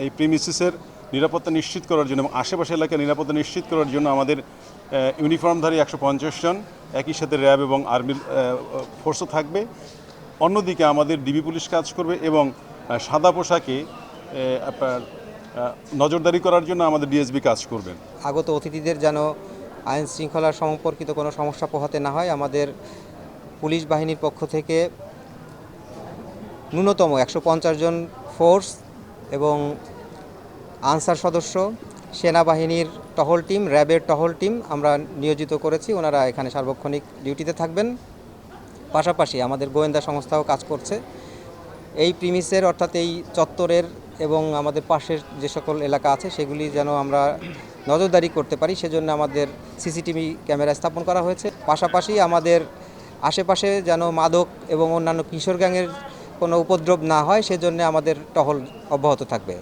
এই প্রিমিসিসের নিরাপত্তা নিশ্চিত করার জন্য এবং আশেপাশে এলাকার নিরাপত্তা নিশ্চিত করার জন্য আমাদের ইউনিফর্মধারী 150 জন, একই সাথে র্যাব এবং আর্মির ফোর্সও থাকবে। অন্যদিকে আমাদের ডিবি পুলিশ কাজ করবে এবং সাদা পোশাকে আপনার নজরদারি করার জন্য আমাদের ডিএসবি কাজ করবেন। আগত অতিথিদের যেন আইন শৃঙ্খলা সম্পর্কিত কোনো সমস্যা পোহাতে না হয়, আমাদের পুলিশ বাহিনীর পক্ষ থেকে ন্যূনতম 150 জন ফোর্স এবং আনসার সদস্য, সেনাবাহিনীর টহল টিম, র্যাবের টহল টিম আমরা নিয়োজিত করেছি। ওনারা এখানে সার্বক্ষণিক ডিউটিতে থাকবেন। পাশাপাশি আমাদের গোয়েন্দা সংস্থাও কাজ করছে এই প্রিমিসের, অর্থাৎ এই চত্বরের এবং আমাদের পাশের যে সকল এলাকা আছে সেগুলি যেন আমরা নজরদারি করতে পারি, সেজন্য আমাদের সিসিটিভি ক্যামেরা স্থাপন করা হয়েছে। পাশাপাশি আমাদের আশেপাশে যেন মাদক এবং অন্যান্য কিশোর গ্যাংয়ের কোনো উপদ্রব না হয়, সেজন্য আমাদের টহল অব্যাহত থাকবে।